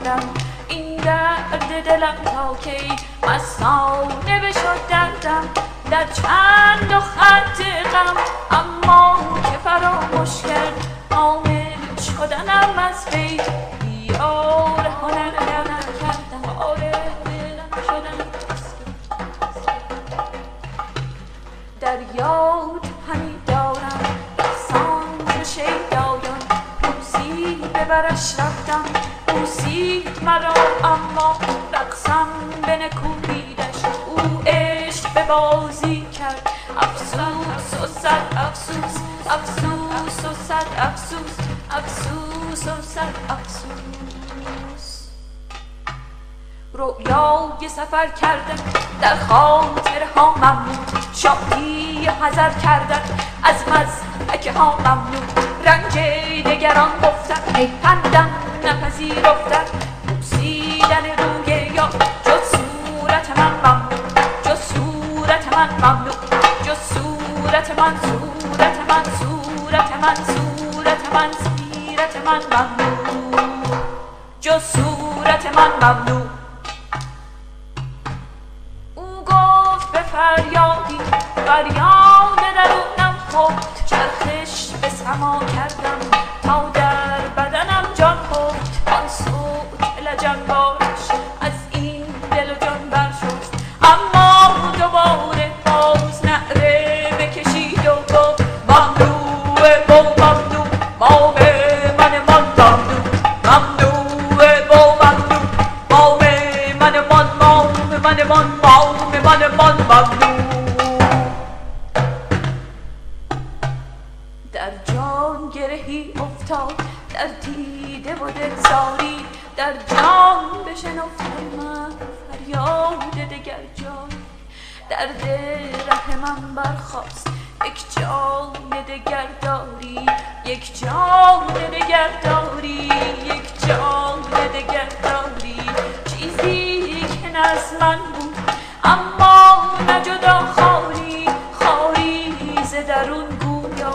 کردم این درد دلم تا کی مستانه بشد دردم در چند و خط غم اما که فراموش کرد عامل شدنم از وی بیار هنر کردم آره شدنم در یاد همی دارم رقصان ز شیدایان روزی به برش رفتم بوسید مرا اما رقصم بنکوهیدش او عشق به بازی کرد افسوس و صد افسوس افسوس و صد افسوس افسوس و صد افسوس رویای سفر کردن در خاطرها ممنون شادی حذر کردن از مضحکه ها ممنون رنج دگران گفتن ای پندم نپذیرفتن بوسیدن روی یا جز صورت من ممنون جز صورت من ممنون جز صورت من صورت من صورت من صورت من سیرت من ممنون جز صورت من ممنون فریادی فریاد درونم خفت چرخش به سما کردم تا در بدنم جان خفت آن صوت لجنبارش از این دل و جان برشست اما دوباره باز نعره بکشید و گفت ممنوعه و ممنوع ما به من ممنوع ممنوعه و ممنوع ما به من در جان گرهی افتاد در دیده و دلزاری در جان بشنفتم من فریاد دگر جان درد ره من برخاست یک جان دگر داری یک جان دگر داری یک جان دگر داری چیزی که نه از من بود اما نه جدا خاری خاری ز درون گویا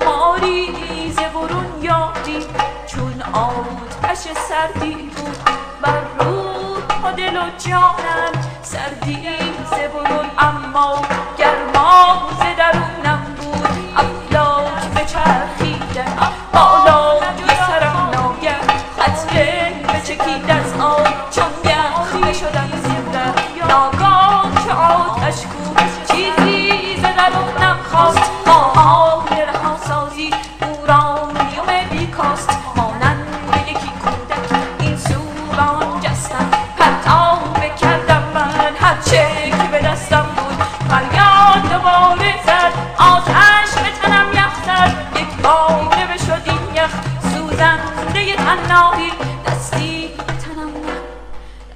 ماری ز برون یاری چون آتش سردی بود بر روح و دل و جانم سردی ز برون اما گرما ز درونم بود افلاک بچرخیدن بالا به سرم ناگه خطره بچکید از آب چون یخ بشدم زنده ناگاه که آتش کو چیزی ز درونم خواست خواهان رهاسازی اورانیوم بیکاست مانند یکی کودک این سو و آن جستم پرتاب کردم من هرچه که به دستم بود فریاد دوباره زد آتش به تنم یخ زد یک باره بشد این یخ سوزنده تنهایی دستی به تنم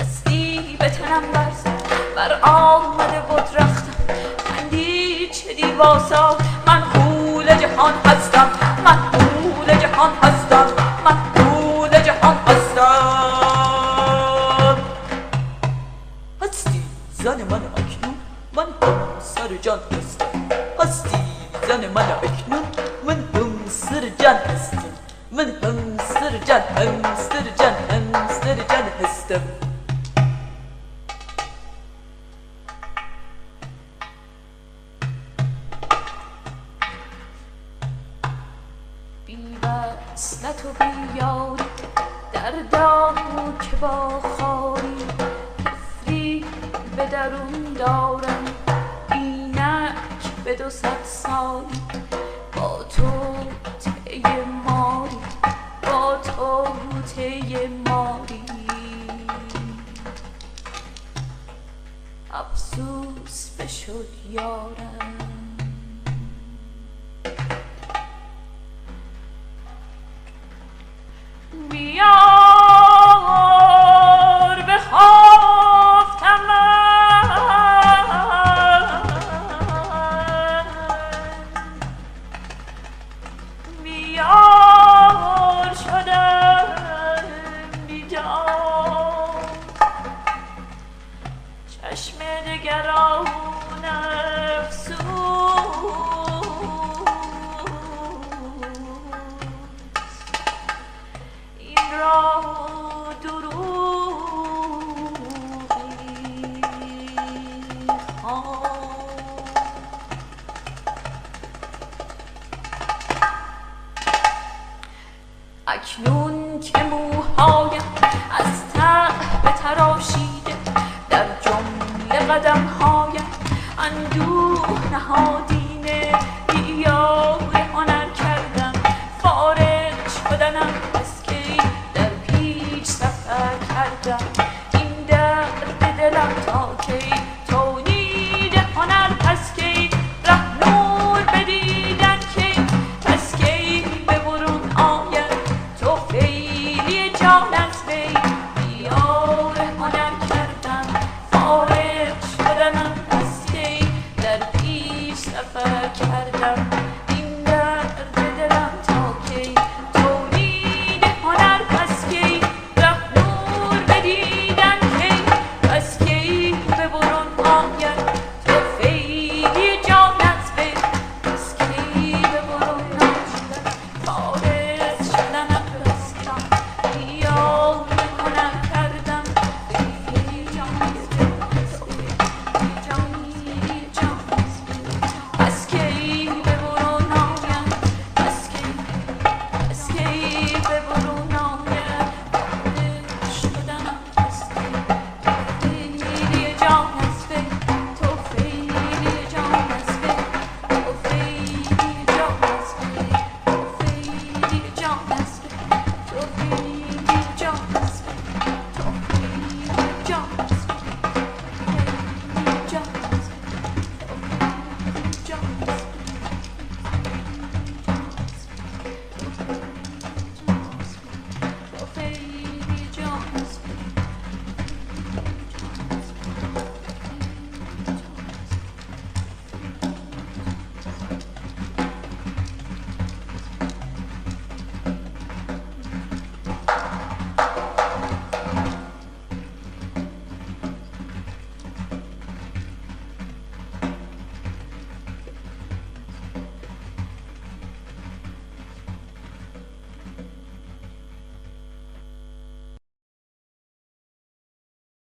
دستی به تنم برزد بر آمده بود رختم خندید چه دیواسا من غول جهان هستم من غول جهان هستم من غول جهان هستم هستی زن من اکنون من هم سر جان هستم هستی زن من اکنون من هم سر جان هستم من هم سر جان هم سر جان هم سر جان هستم بی وصلت و بی یاری دردم که با خاری طفلی به درون دارم اینک به 200 سالی با تو طی ماری با تو طی ماری افسوس بشد یارم بیار بخوافتم من بیار شدم بیدار چشم دگران افسوس رفت